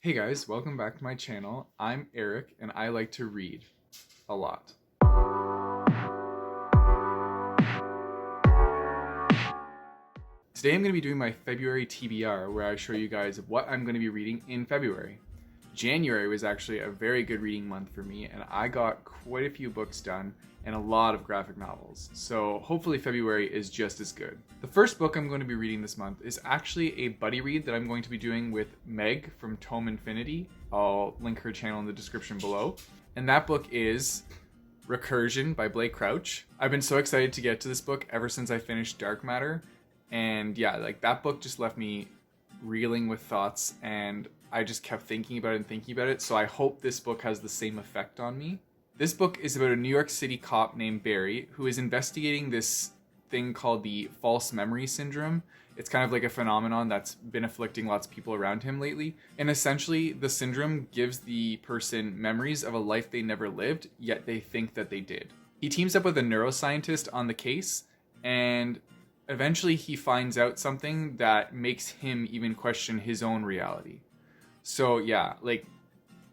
Hey guys, welcome back to my channel. I'm Eric and I like to read a lot. Today I'm going to be doing my February TBR where I show you guys what I'm going to be reading in February. January was actually a very good reading month for me and I got quite a few books done and a lot of graphic novels. So hopefully February is just as good. The first book I'm going to be reading this month is actually a buddy read that I'm going to be doing with Meg from Tome Infinity. I'll link her channel in the description below. And that book is Recursion by Blake Crouch. I've been so excited to get to this book ever since I finished Dark Matter. And yeah, like that book just left me reeling with thoughts and I just kept thinking about it and thinking about it. So I hope this book has the same effect on me. This book is about a New York City cop named Barry who is investigating this thing called the false memory syndrome. It's kind of like a phenomenon that's been afflicting lots of people around him lately. And essentially, the syndrome gives the person memories of a life they never lived, yet they think that they did. He teams up with a neuroscientist on the case, and eventually he finds out something that makes him even question his own reality. So yeah, like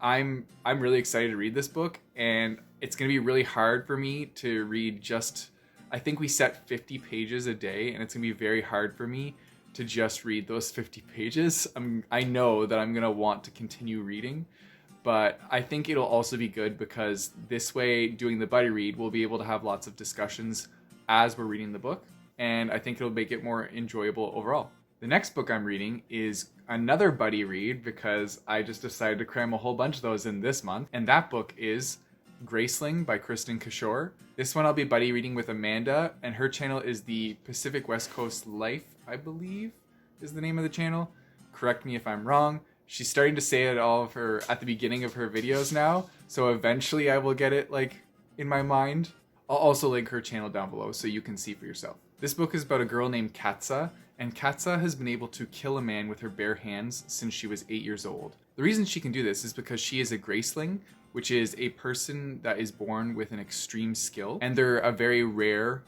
I'm really excited to read this book, and it's going to be really hard for me to read just, I think we set 50 pages a day, and it's going to be very hard for me to just read those 50 pages. I know that I'm going to want to continue reading, but I think it'll also be good because this way, doing the buddy read, we'll be able to have lots of discussions as we're reading the book, and I think it'll make it more enjoyable overall. The next book I'm reading is another buddy read because I just decided to cram a whole bunch of those in this month, and that book is Graceling by Kristen Kishore. This one I'll be buddy reading with Amanda, and her channel is the Pacific West Coast Life, I believe is the name of the channel. Correct me if I'm wrong. She's starting to say it all of her at the beginning of her videos now, so eventually I will get it like in my mind. I'll also link her channel down below so you can see for yourself. This book is about a girl named Katsa, and Katsa has been able to kill a man with her bare hands since she was 8 years old. The reason she can do this is because she is a Graceling, which is a person that is born with an extreme skill, and they're a very rare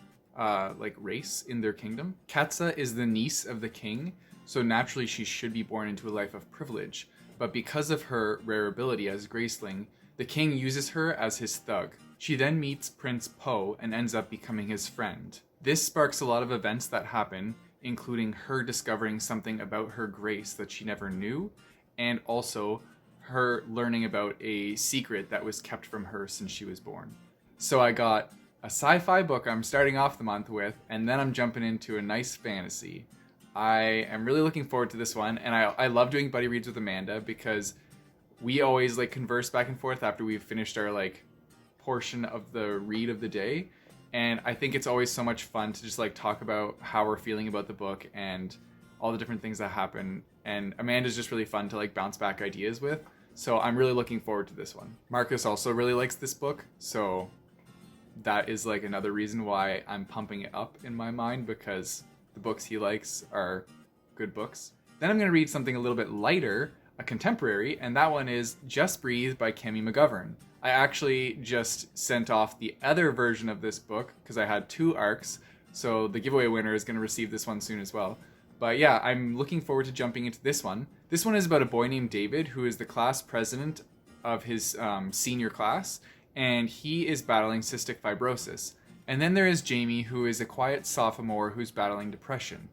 race in their kingdom. Katsa is the niece of the king, so naturally she should be born into a life of privilege, but because of her rare ability as Graceling, the king uses her as his thug. She then meets Prince Po and ends up becoming his friend. This sparks a lot of events that happen, including her discovering something about her grace that she never knew, and also her learning about a secret that was kept from her since she was born. So I got a sci-fi book I'm starting off the month with, and then I'm jumping into a nice fantasy. I am really looking forward to this one, and I love doing buddy reads with Amanda because we always like converse back and forth after we've finished our like portion of the read of the day. And I think it's always so much fun to just like talk about how we're feeling about the book and all the different things that happen. And Amanda's just really fun to like bounce back ideas with. So I'm really looking forward to this one. Marcus also really likes this book. So that is like another reason why I'm pumping it up in my mind, because the books he likes are good books. Then I'm going to read something a little bit lighter, a contemporary, and that one is Just Breathe by Kemi McGovern. I actually just sent off the other version of this book because I had 2 arcs, so the giveaway winner is going to receive this one soon as well. But yeah, I'm looking forward to jumping into this one. This one is about a boy named David who is the class president of his senior class, and he is battling cystic fibrosis. And then there is Jamie, who is a quiet sophomore who's battling depression.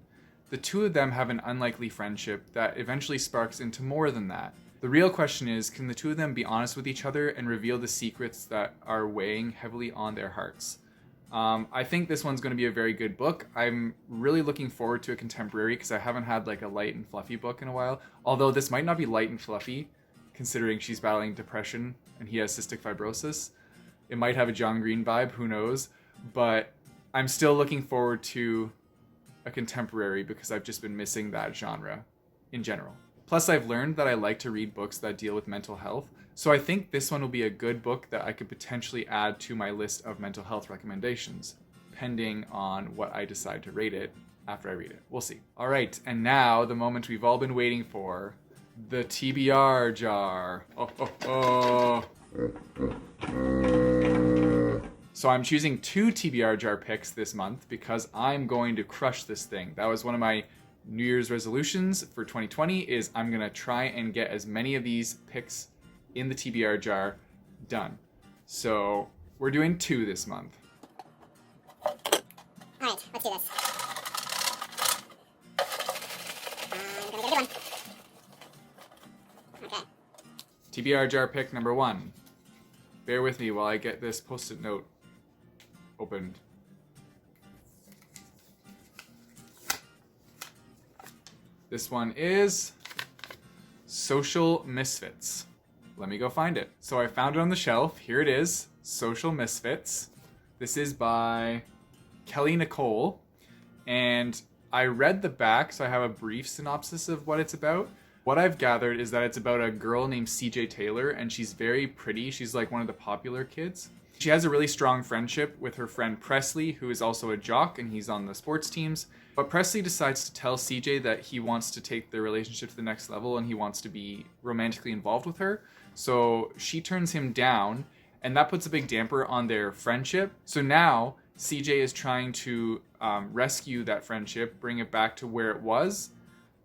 The two of them have an unlikely friendship that eventually sparks into more than that. The real question is, can the two of them be honest with each other and reveal the secrets that are weighing heavily on their hearts? I think this one's going to be a very good book. I'm really looking forward to a contemporary because I haven't had like a light and fluffy book in a while. Although this might not be light and fluffy, considering she's battling depression and he has cystic fibrosis. It might have a John Green vibe, who knows? But I'm still looking forward to a contemporary because I've just been missing that genre in general. Plus, I've learned that I like to read books that deal with mental health, so I think this one will be a good book that I could potentially add to my list of mental health recommendations, pending on what I decide to rate it after I read it. We'll see. All right, and now the moment we've all been waiting for, the TBR jar. So I'm choosing 2 TBR jar picks this month because I'm going to crush this thing. That was one of my New Year's resolutions for 2020 is I'm gonna try and get as many of these picks in the TBR jar done. So we're doing 2 this month. All right, let's do this. I'm gonna get a good one. Okay. TBR jar pick number 1. Bear with me while I get this post-it note opened. This one is Social Misfits. Let me go find it. So I found it on the shelf. Here it is, Social Misfits. This is by Kelly Nicole. And I read the back, so I have a brief synopsis of what it's about. What I've gathered is that it's about a girl named CJ Taylor, and she's very pretty. She's like one of the popular kids. She has a really strong friendship with her friend Presley, who is also a jock, and he's on the sports teams. But Presley decides to tell CJ that he wants to take their relationship to the next level and he wants to be romantically involved with her. So she turns him down, and that puts a big damper on their friendship. So now CJ is trying to rescue that friendship, bring it back to where it was.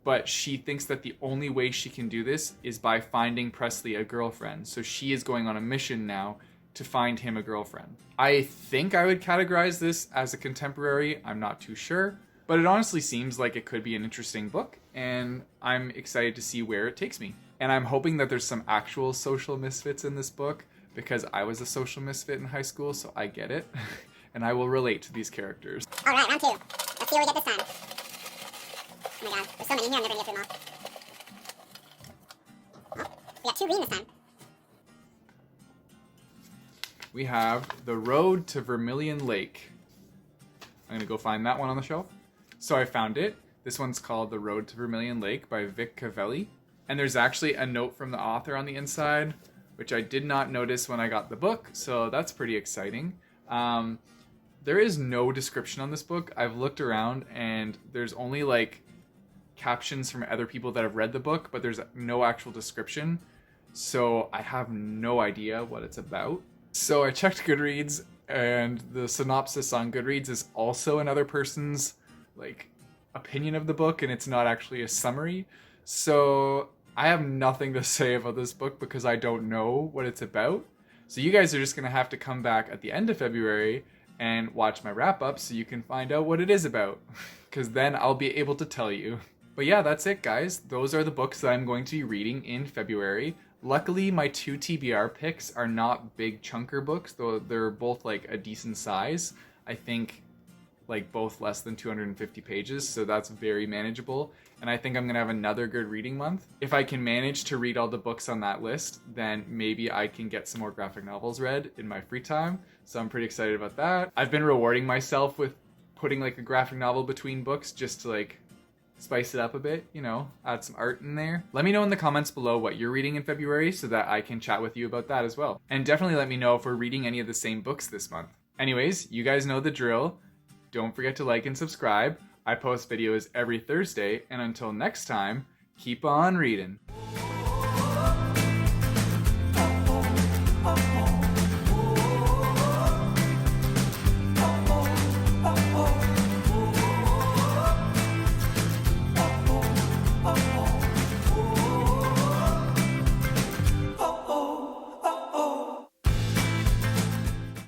But she thinks that the only way she can do this is by finding Presley a girlfriend. So she is going on a mission now to find him a girlfriend. I think I would categorize this as a contemporary. I'm not too sure. But it honestly seems like it could be an interesting book, and I'm excited to see where it takes me. And I'm hoping that there's some actual social misfits in this book, because I was a social misfit in high school, so I get it. And I will relate to these characters. All right, round 2. Let's see what we get this time. Oh my god, there's so many in here, I'm never gonna get through them all. Oh, we got 2 green this time. We have The Road to Vermillion Lake. I'm gonna go find that one on the shelf. So I found it. This one's called The Road to Vermillion Lake by Vic Cavelli. And there's actually a note from the author on the inside, which I did not notice when I got the book, so that's pretty exciting. There is no description on this book. I've looked around and there's only like captions from other people that have read the book, but there's no actual description. So I have no idea what it's about. So I checked Goodreads, and the synopsis on Goodreads is also another person's like opinion of the book, and it's not actually a summary. So I have nothing to say about this book because I don't know what it's about. So you guys are just gonna have to come back at the end of February and watch my wrap up so you can find out what it is about, because then I'll be able to tell you. But yeah, that's it, guys. Those are the books that I'm going to be reading in February. Luckily, my 2 TBR picks are not big chunker books, though they're both like a decent size. I think like both less than 250 pages, so that's very manageable. And I think I'm gonna have another good reading month. If I can manage to read all the books on that list, then maybe I can get some more graphic novels read in my free time. So I'm pretty excited about that. I've been rewarding myself with putting like a graphic novel between books just to like spice it up a bit, you know, add some art in there. Let me know in the comments below what you're reading in February so that I can chat with you about that as well. And definitely let me know if we're reading any of the same books this month. Anyways, you guys know the drill. Don't forget to like and subscribe. I post videos every Thursday, and until next time, keep on reading.